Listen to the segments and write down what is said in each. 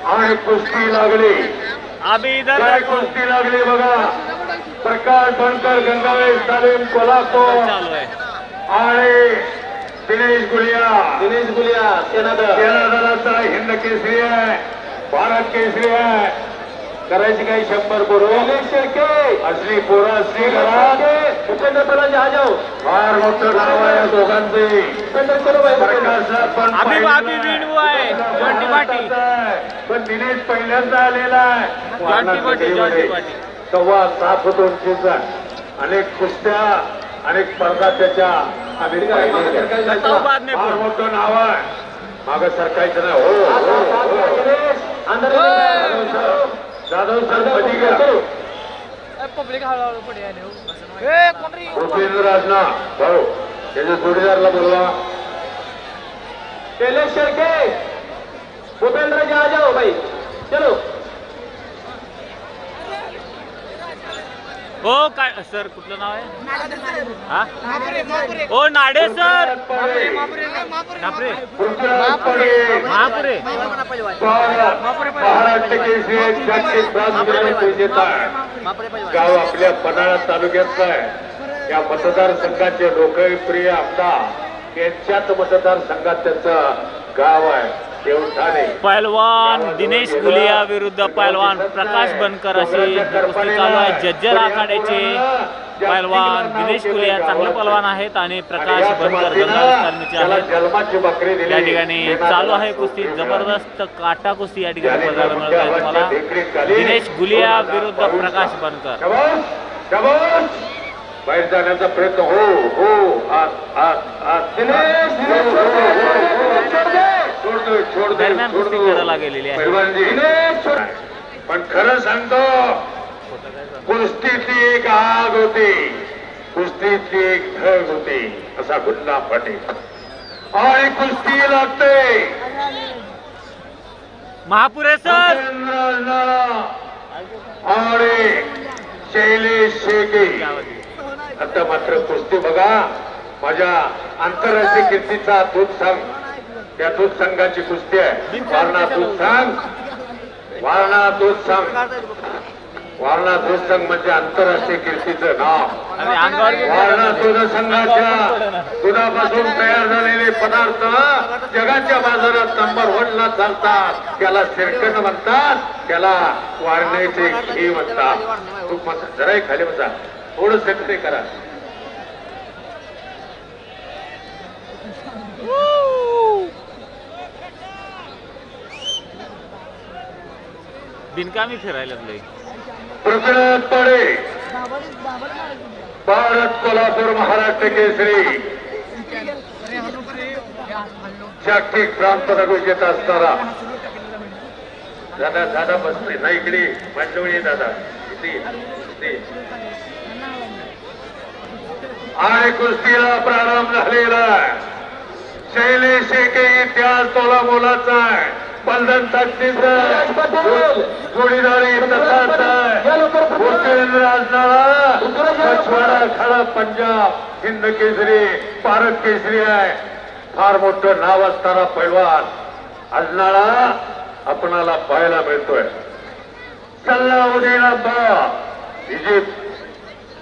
आणि कुस्ती लागली. काय कुस्ती लागली बघा. प्रकाश बनकर गंगावेश तालीम कोल्हापूर आणि दिनेश गुलिया सेना दलाचा हिंद केसरी आहे, भारत केसरी आहे. करायची काही 100 पोरं असली पोरं असली घरात उपेंद्र पलांचे हा जाऊ फार मोठं नाव आहे दोघांचे. पण दिनेश पहिल्यांदा आलेला आहे. 2.25 अनेक कुस्त्या अनेक स्पर्धा त्याच्या फार मोठं नाव आहे. माग सरकायचं नाही. जाधव सर मध्ये घ्या. भूपेंद्र राजना भाऊ त्याच्या जोडीदारला बोलवा. कैलेश शेळके भूपेंद्र जी आ जाओ भाई चलो. हो काय सर कुठलं नाव आहे हा ओ नाडे सर महापुरे महाराष्ट्र केसरी जागतिक प्रांत विजेता गाव आपल्या पन्हाळा तालुक्यातलं आहे. या मतदारसंघाचे लोकप्रिय आमदार यांच्याच मतदारसंघात त्याचं गाव आहे. पहलवान दिनेश गुलिया विरुद्ध पहलवान प्रकाश बनकर अशी कुस्ती चालू आहे. जज्जर आखाड्याचे पहलवान दिनेश गुलिया चांगले पहलवान आहेत आणि प्रकाश बनकर गंगावेश आहेत. या ठिकाणी चालू आहे कुस्ती. जबरदस्त काटा कुस्ती या ठिकाणी बघायला मिळत आहे तुम्हाला. दिनेश गुलिया विरुद्ध प्रकाश बनकर. बाहेर जाण्याचा प्रयत्न दरम्यान कुस्ती करायला गेलेली आहे. पण खरं सांगतो कुस्तीतली एक आग होती, कुस्तीतली एक ढग होती असा गुन्हा पाटील. आणि कुस्ती लागते महापुरे सर आणि शैलेश शेळके. आता मात्र कुस्ती बघा. माझ्या आंतरराष्ट्रीय कीर्तीचा दूध संघ त्या दूध संघाची कुस्ती आहे. वारणा दूध संघ वारणा दूध संघ म्हणजे आंतरराष्ट्रीय कीर्तीचं नाव. वारणा दूध संघाच्या दुधापासून तयार झालेले पदार्थ जगाच्या बाजारात नंबर 1 ला चालतात. त्याला शिरकण म्हणतात, त्याला वारण्याचे घी म्हणतात. तूप म्हणतात. जराही खाली बसा, थोडं सेक्रे करा. बिनकामी फिरायला लागले. पृथ्वीराज पाडे भारत कोल्हापूर महाराष्ट्र केसरी जागतिक प्रांत पदक विजेता असणारा दादा बसले ना इकडे माझ्याजवळ दादा इथे. आणि कुस्तीला प्रारंभ झालेला शैलेश शेळके इतिहास तोला मोलाचा आहे. बंधन ताकदीचा जोडीदारी तसाच आहे. भूपेंद्र राजनाळा पछवाडा खडा पंजाब हिंद केसरी भारत केसरी आहे. फार मोठं नाव असणारा पैलवान अजनाळा आपणाला पाहायला मिळतोय. सल्लाउद्दीन अब्बा इजिप्त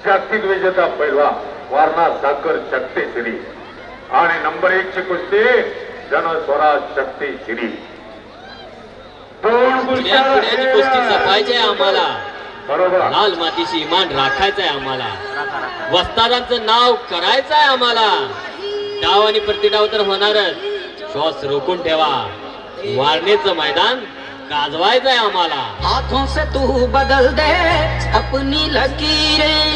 जागतिक विजेता पैलवान वारणा साखर शक्ती श्री आणि नंबर 1 ची कुस्ती जनस्वराज शक्ती श्री. पुण्याची कुस्ती जपायची आहे आम्हाला. बरोबर. लाल मातीशी इमान राखायचं आहे आम्हाला. वस्तादांचं नाव करायचं आहे आम्हाला. डाव आणि प्रतिडाव तर होणारच. श्वास रोखून ठेवा. वारणेचं मैदान गाजवायचं आहे आम्हाला. हाथों से तू बदल दे अपनी लकीरें.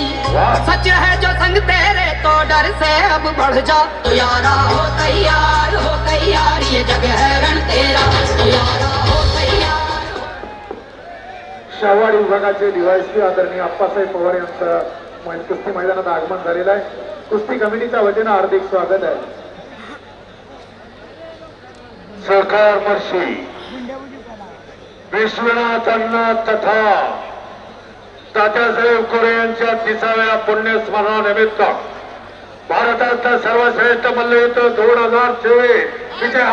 सच है जो संग तेरे तो डर से अब बढ़ जा. तो यारा हो तैयार ये जग है रण तेरा. तो यारा हो तैयार. शाहवाडी विभागाचे डीवायएसपी आदरणीय अप्पासाहेब पवार यांचं कुस्ती मैदानात आगमन झालेलं आहे. कुस्ती कमिटीच्या वतीनं हार्दिक स्वागत आहे. सहकार मर्शी विश्वनाथ अण्णा तथा तात्यासाहेब कोरे यांच्या 30व्या पुण्यस्मरणानिमित्त भारताचा सर्वश्रेष्ठ मल्लयुद्ध 2024 विजय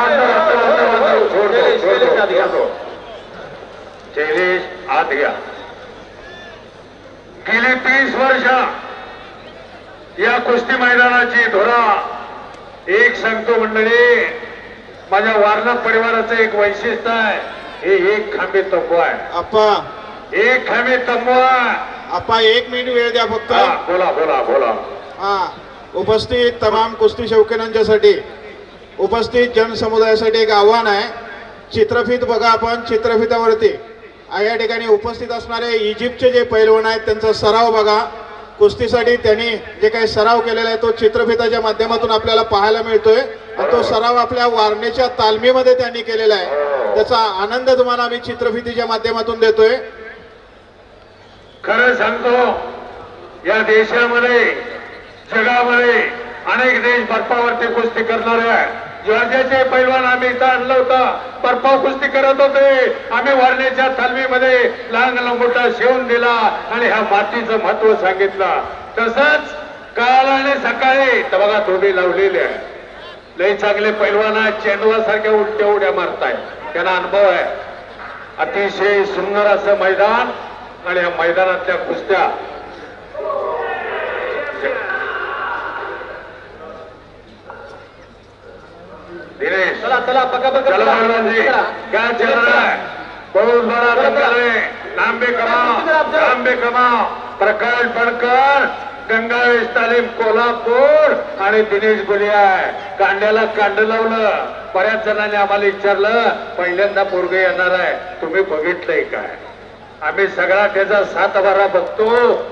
घ्या. गेली 30 वर्ष या कुस्ती मैदानाची धोरा एक सांगतो मंडळी, माझ्या वारणात परिवाराचं एक वैशिष्ट्य आहे, हे एक खांबे तंबू आहे. आप्पा एक खांबे तंबू आहे. आप्पा 1 मिनिट वेळ द्या फक्त. बोला बोला बोला. हा, उपस्थित तमाम कुस्ती शौकीनांच्यासाठी, उपस्थित जनसमुदायासाठी एक आव्हान आहे. चित्रफित बघा आपण, चित्रफितावरती या ठिकाणी उपस्थित असणारे इजिप्तचे जे पैलवान आहेत त्यांचा सराव बघा. कुस्तीसाठी त्यांनी जे काही सराव केलेला आहे तो चित्रफिताच्या माध्यमातून आपल्याला पाहायला मिळतोय. तो सराव आपल्या वारणेच्या तालमीमध्ये त्यांनी केलेला आहे. त्याचा आनंद तुम्हाला आम्ही चित्रफितीच्या माध्यमातून देतोय. खरं सांगतो, या देशामध्ये जगामध्ये अनेक देश बर्फावरती कुस्ती करणारे आहे. जॉर्जियाचे पैलवान आम्ही इथं आणलं होतं, बर्फावर कुस्ती करत होते. आम्ही वारणेच्या तालमीमध्ये लहान लंगोटा शिवून दिला आणि ह्या मातीचं महत्व सांगितलं. तसंच काल आणि सकाळी तर बघा धोबी लावलेले आहे. लई चांगले पैलवान आहेत, चेंडवासारख्या उलट्या उड्या मारताय, त्यांना अनुभव आहे. अतिशय सुंदर असं मैदान आणि या मैदानातल्या कुस्त्या दिनेश, चला चला पका पका चला जी, क्या चल रहा है? बहुत बड़ा दंगल है. लांबे कमाव प्रकाश बनकर, गंगावेश तालीम कोल्हापूर आणि दिनेश गुलिया आहे. कांड्याला कांड लावलं. बऱ्याच जणांनी आम्हाला विचारलं, पहिल्यांदा पोरग येणार आहे, तुम्ही बघितलंय काय? आम्ही सगळा त्याचा 7-12 बघतो,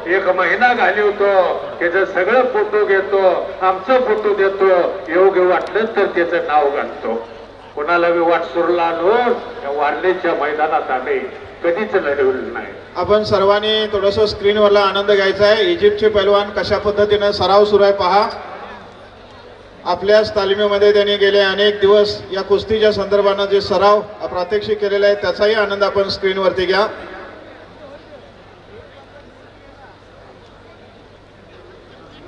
1 महिना घालवतो, त्याचं सगळं फोटो घेतो, आमचं फोटो देतो. योग्य वाटलं तर त्याचं नाव घालतो. कोणाला वाटसुरला आणून या वारलेच्या मैदानात आम्ही कधीच लढवलं नाही. आपण सर्वांनी थोडस स्क्रीनवरला आनंद घ्यायचा आहे. इजिप्तचे पैलवान कशा पद्धतीने सराव सुरू आहे पहा. आपल्याच तालिमीमध्ये त्यांनी गेले अनेक दिवस या कुस्तीच्या संदर्भानं जे सराव प्रात्यक्षिक केलेला आहे त्याचाही आनंद आपण स्क्रीनवरती घ्या.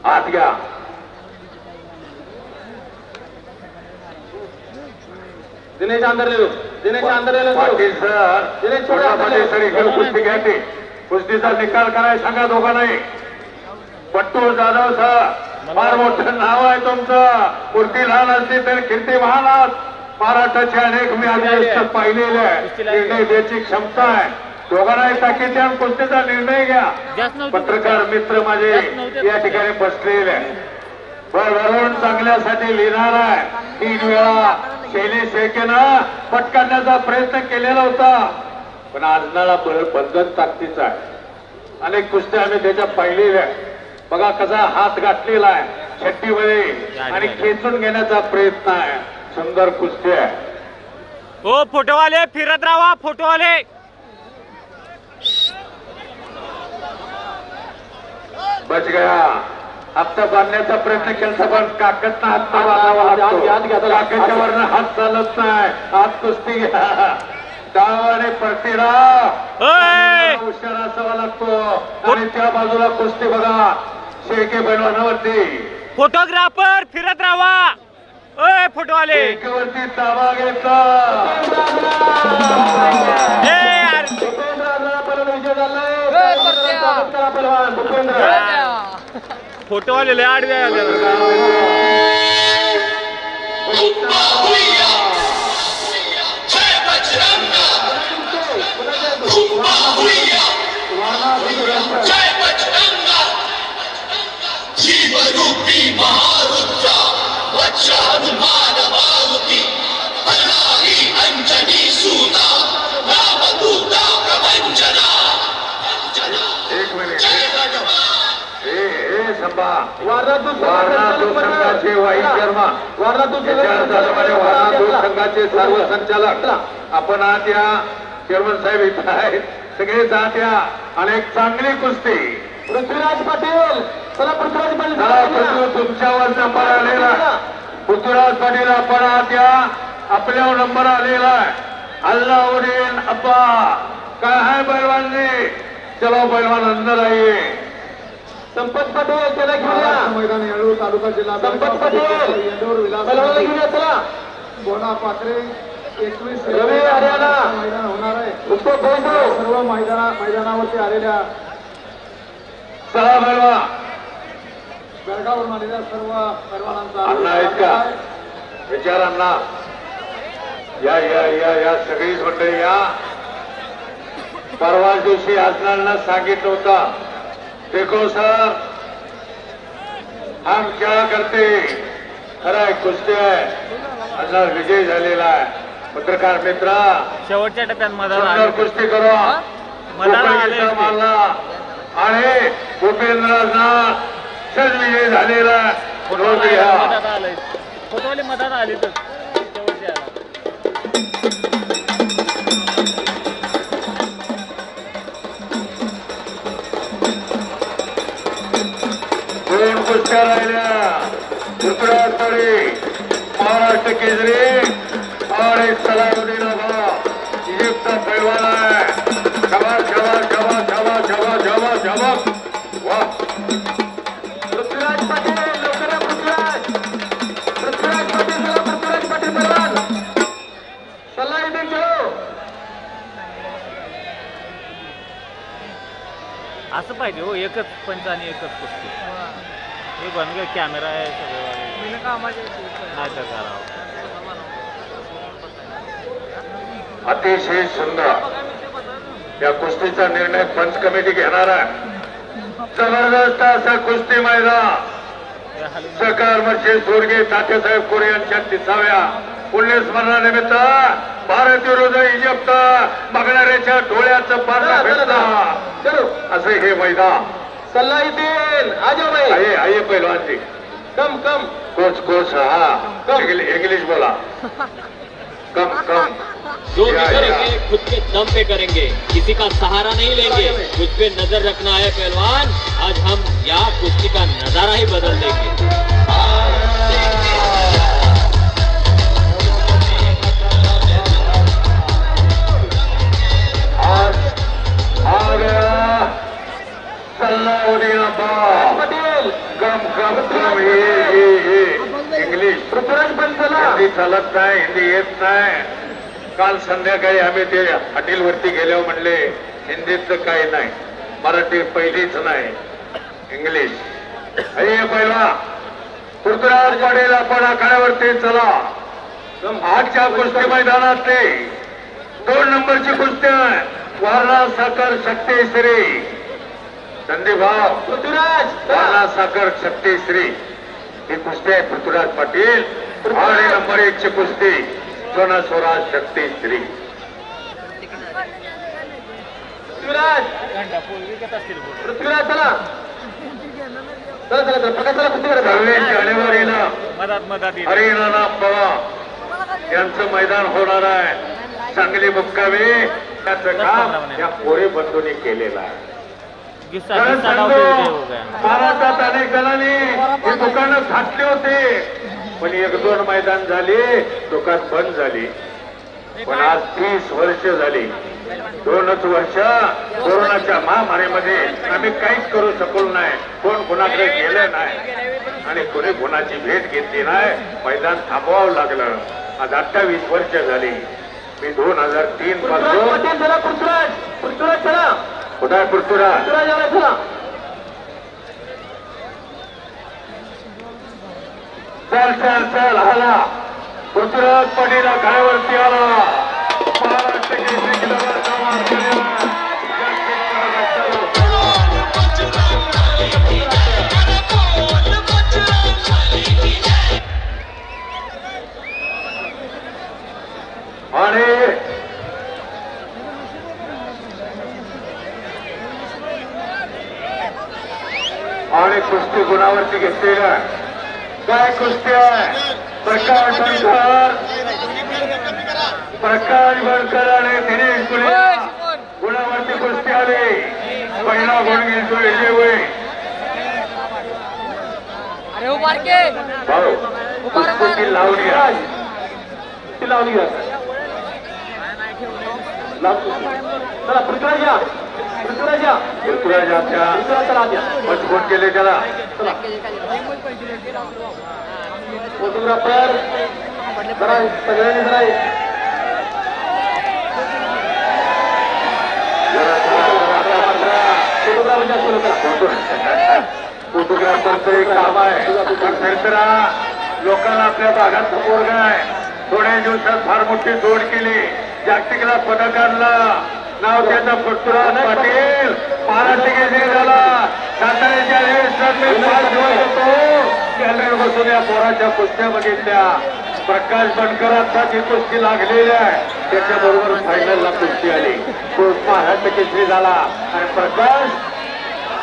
आत घ्या. दिनेश अंदर ले लो, दिनेश अंदर ले low. Patil sir, Dinesh Patil sir इकडे कुस्ती घ्यायची. कुस्तीचा निकाल करायला सांगा दोघांनाही. पट्टू जाधव सर, फार मोठं नाव आहे तुमचं. मूर्ती लहान असली तरी कीर्ती महान आहात. महाराष्ट्राचे अनेक मी आधी पाहिलेले आहे. निर्णय द्यायची क्षमता आहे. दोघांनाही ताकीद द्या, कुस्तीचा निर्णय घ्या. पत्रकार मित्र माझे या ठिकाणी बसलेले आहे. भरभरून चांगल्यासाठी लिहिणार आहे. 3 वेळा शैली शेखेनं पटकावण्याचा प्रयत्न केलेला होता, पण आजनाला बंधन ताकदीचा आहे. अनेक कुस्त्या आम्ही त्याच्या पाहिलेल्या आहे. बघा कसा हात गाठलेला आहे छट्टीमध्ये आणि खेचून घेण्याचा प्रयत्न आहे. सुंदर कुस्ती आहे. हो फोटोवाले फिरत राहा, फोटोवाले. बच गया. हप्ता बांधण्याचा प्रयत्न केला पण काकतनं हप्ता बांधावा लागतो. काकतच्या वरनं हात चालत नाही. हात कुस्ती घ्या. डाव आणि प्रतिराव हुशार असावा लागतो. आणि त्या बाजूला कुस्ती बघा शेके पैलवानावरती. फोटोग्राफर फिरत राहा. फोटोवाले वरती ताबा घेतला. विजय झालाय. फोटोवाले लय आड द्या. जीवरूपी महारुद्रा वज्र हनुमान मारुती हलाही अंजनी सूता रामदूता प्रभंजना. एक मिनिट. वारणा संघाचे वाईस शर्मा, वारणा संघाचे सर्व संचालक आपण आज या चेअरमन साहेब इथं आहेत. सगळे जात या. अनेक चांगली कुस्ती. पृथ्वीराज पाटील, चला पृथ्वीराज पाटील तुमच्यावर नंबर आलेला. पृथ्वीराज पाटील आपण आज या. आपल्यावर नंबर आलेला आहे. अल्लाउद्दीन अब्बा काय आहे पैलवानजी? चलो पैलवान अंदर आइए. संपत पाटील त्याला घेऊया. मैदान येळूर तालुका जिल्हा. संपत पाटील घेऊया. चला बोना पात्रे 21 रवी हरियाणा मैदान होणार आहे. सर्व मैदानावरती आलेल्या चला बलवा बेळगावरून आलेल्या सर्व पैलवानांचा अण्णा आहेत का विचार अण्णा या या या या सगळीच मंडळी या परवा दिवशी असणाऱ्यांना सांगितलं होता देखो सर हम क्या करते खरं आहे कुस्ती आहे असणार विजय झालेला आहे पत्रकार मित्र शेवटच्या टप्प्यात सुंदर कुस्ती करा मारला आणि भूपेंद्रना सज विजय झालेला फोटोवाली मधात आली तर दोन कुस्त्या राहिल्या उत्तराखंडी महाराष्ट्र केसरी और सलाउद्दीन इजिप्तचा पैलवान आहे शाबाश शाबाश शाबाश शाबाश शाबाश शाबाश शाबाश वाह पृथ्वीराज पाटील लवकर पृथ्वीराज पाटील चला पृथ्वीराज पाटील पैलवान सलाउद्दीन चलो असं पाहिजे हो एकच पंच आणि एकच कुस्ती हे बनगे कॅमेरा आहे सगळे नाही तर करावं अतिशय सुंदर या कुस्तीचा निर्णय पंच कमिटी घेणार आहे जबरदस्त असा कुस्ती मैदान सकाळमध्ये स्वर्गीय तात्यासाहेब कोरे यांच्या 30व्या पुण्यस्मरणानिमित्त भारत विरुद्ध इजिप्त बघणाऱ्याच्या डोळ्याचं पारणं भेटलं असं हे मैदान सल्लाउद्दीन आजोबाई आइए पहलवान जी कम कम कोच हा इंग्लिश बोला कम कम जो भी करेंगे खुद के दम पे करेंगे किसी का सहारा नहीं लेंगे खुद पे नजर रखना है पहलवान आज हम यहाँ कुश्ती का नजारा ही बदल देंगे आज आ गया सलाउद्दीन पटेल कम कम कम हे इंग्लिश हिंदी चालत नाही हिंदी येत नाही काल संध्याकाळी आम्ही ते हॉटेलवरती गेल्यावर म्हणले हिंदीचं काही नाही मराठी पहिलीच नाही इंग्लिश अरे पहिला पृथ्वीराज पाटील आपण आखाड्यावरती चला आजच्या कुस्ती मैदानातले 2 नंबरची कुस्ती आहे वारणा साखर शक्तीश्री संदीप भाव पृथ्वीराज वारणा साखर शक्तीश्री ही कुस्ती आहे पृथ्वीराज पाटील आणि नंबर 1 ची कुस्ती सोना स्वराज शक्तीश्री पृथ्वीराज चला चला प्रकाशाला कुस्ती करा 26 जानेवारीला हरिनाना पवार यांचं मैदान होणार आहे सांगली मुक्कामी त्याचं काम या पोरे बंधूंनी केलेलं आहे महाराष्ट्रात अनेक जणांनी ही दुकानं घातली होती पण 1-2 मैदान झाली दुकान बंद झाली पण आज 30 वर्ष झाली 2च वर्ष कोरोनाच्या महामारीमध्ये आम्ही काहीच करू शकलो नाही कोण कुणाकडे गेलं नाही आणि कोणी कुणाची भेट घेतली नाही मैदान थांबवावं लागलं आज 28 वर्ष झाली मी 2003 पासून पृथ्वीराज चला कुठं आहे पृथ्वीराज चल चल चल आला पृथ्वीराज पाटील आखाड्यावरती आला महाराष्ट्र केसरी आणि कुस्ती गुणावरती घेतलेला काय कुस्ती आहे प्रकाश बनकर आणि दिनेश गुणावरती कुस्ती आली पहिला गुण घेतो विजय होईल भाऊ कुस्ती लावली चला पृथ्वीराज मजबूत केले त्याला फोटोग्राफर जरा सगळ्यांनी जरा फोटोग्राफरचं एक काम आहे. फिरतरा लोकांना आपल्या भागात पोरग आहे. थोड्या दिवसात फार मोठी जोड केली. जागतिकला पदक आणलं. नाव त्याचा पृथ्वीराज पाटील. महाराष्ट्र केसरी झाला. साताऱ्याच्या गॅलरीत बसून या पोराच्या कुस्त्या बघितल्या. प्रकाश बनकर आता जी कुस्ती लागलेली आहे त्याच्याबरोबर फायनलला कुस्ती आली. तो महाराष्ट्र केसरी झाला आणि प्रकाश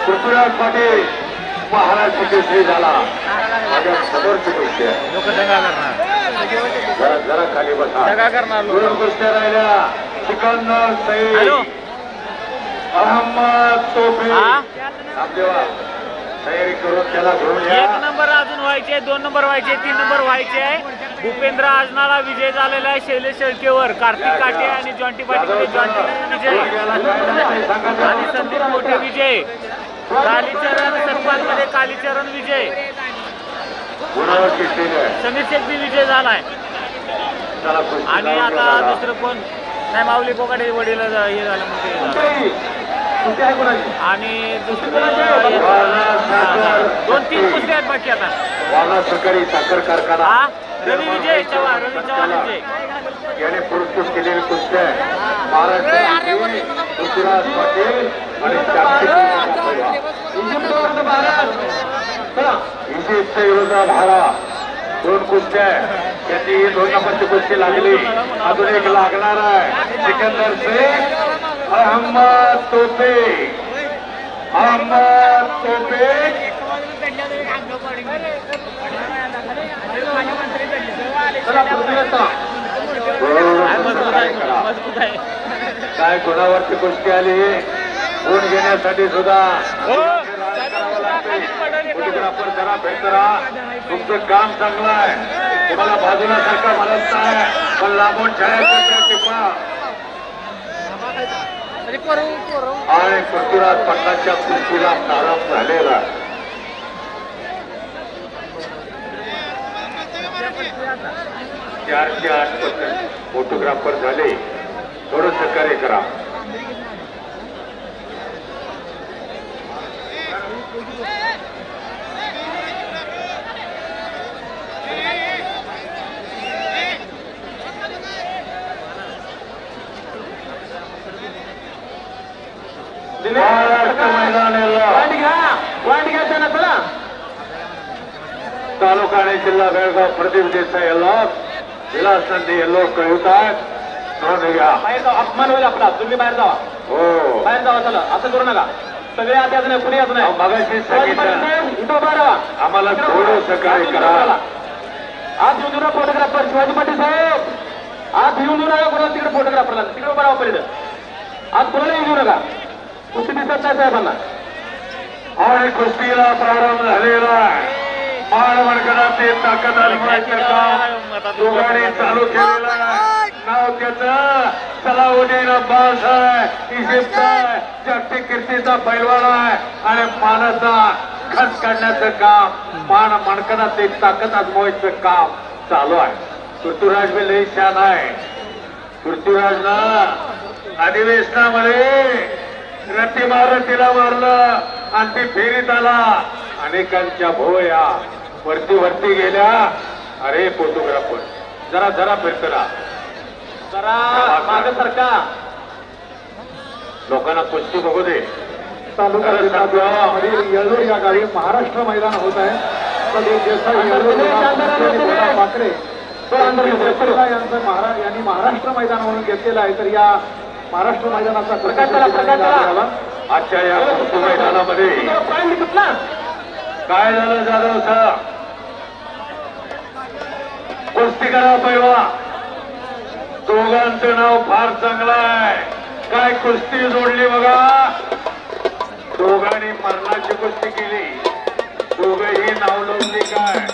पृथ्वीराज पाटील महाराष्ट्र केसरी झाला. माझ्या समोरची कुस्ती आहे. लोक दंगा करणार, जरा खाली बसा. दंगा करणार लोक. दोन कुस्त्या राहिल्या. सिकंदर सईद, अहमद तोफे. रामदेवा तयारी करून त्याला घेऊन या. 1 नंबर अजून व्हायचे, 2 नंबर व्हायचे, 3 नंबर व्हायचे आहे. भूपेंद्र आजनाला विजय झालेला आहे शैलेश शेळकेवर. कार्तिक काटे आणि जॉन्टी पाटील जॉन्टी विजय आणि संदीप मोठे विजय. कालीचरण सरपंचमध्ये कालीचरण विजय. समीर शेट्टी विजय झालाय. आणि आता दुसरं कोण नाही, माऊली कोकाडे वडील हे झालं म्हणजे. आणि दुसरं 2-3 कुस्त्या आहेत बाकी आता. वाला सहकारी साखर कारखाना रवी विजय चव्हाण, रवी चव्हाण विजय याने पुरस्कृत केलेली कुस्त्या महाराष्ट्र पृथ्वीराज पाटील आणि इजिप्तच्या विरोधात हारा. 2 कुस्त्या त्याची 2 नंबरची कुस्ती लागली. अजून एक लागणार आहे. सिकंदर शेख, अहमद तोफे. अहमद तोफे काय गुणावरची कुस्ती आली. गुण घेण्यासाठी सुद्धा फोटोग्राफर जरा भेटरा. तुमचं काम चांगलं आहे. तुम्हाला बाजूला सारखा म्हणत नाही पण लांबून छायाचित्र टिपा. आणि पृथ्वीराज पाटलांच्या कुस्तीला प्रारंभ झालेला. चारशे 8% फोटोग्राफर झाले. थोडं सहकार्य करा. महाराष्ट्र मैदानाला तालुका आणि जिल्हा बेळगाव प्रदीप देसाई येलो, विलास नंदी येलो कळवतात. नोंद घ्या. अपमान होईल आपला. तुम्ही बाहेर जावा. हो बाहेर जावा. चला असं करू नका. सगळे आता याच नाही, पुढे याच नाही. मगाशी सांगितलं इथं उभा राहा. आम्हाला थोडं सहकार्य करा. आज येऊन देऊ फोटोग्राफर शिवाजी पाटील साहेब. आज येऊन देऊ नका कोणाला तिकडे फोटोग्राफरला. तिकडे उभा राहा पहिले. आज कोणाला येऊ देऊ नका. कुस्ती दिसत नाही साहेबांना. आणि कुस्तीला प्रारंभ झालेला आहे. माळ मणगडात ताकद आजमायचं काम दोघांनी चालू केलेलं आहे. नाव त्याचं सलाउद्दीन अब्बास आहे. इजिप्त आहे. जागतिक कीर्तीचा पैलवान आहे. आणि मानाचा खच काढण्याचं काम, मान मणगडात एक ताकद आजमावायचं काम चालू आहे. पृथ्वीराज बी लई छान आहे. पृथ्वीराजनं अधिवेशनामध्ये रतीला मारलं आणि ती फेरीत आला. अनेकांच्या भोया वरती गेल्या. अरे फोटोग्राफर जरा जरा फिरतरा, जरा मागे सरका. लोकांना कुस्ती बघू दे. तालुका येळूर या गावी महाराष्ट्र मैदान होत आहे. प्रदीप देसाई यांनी महाराष्ट्र मैदान म्हणून घेतलेलं आहे. तर या महाराष्ट्र मैदानाचा आजच्या या कुस्ती मैदानामध्ये काय झालं जाधव सर? कुस्ती करा पैवा. दोघांचं नाव फार चांगलं आहे. काय कुस्ती जोडली बघा. दोघांनी मरणाची कुस्ती केली. दोघंही नाव लावली. काय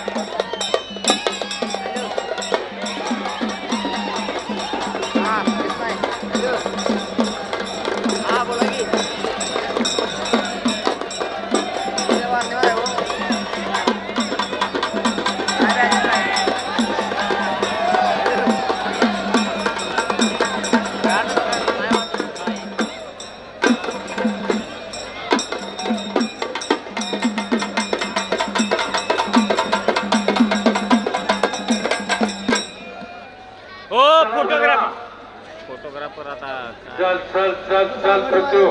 फोटोग्राफर आता चल चल चल चल पृथ्वी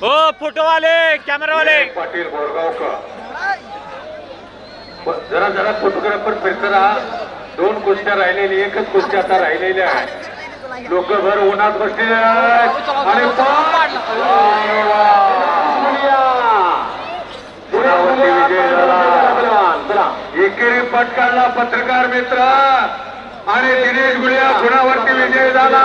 हो फोटोवाले कॅमेरावाले पाटील बोरगावकर जरा जरा फोटोग्राफर फिरत राहा. 2 कुस्त्या राहिलेली, एकच कुस्ती आता राहिलेली आहे. लोक भर उन्हात बसलेले आहेत आणि गुणावरती विजय झाला. एकेरी पटकावला पत्रकार मित्र आणि दिनेश गुडिया गुणावरती विजय झाला.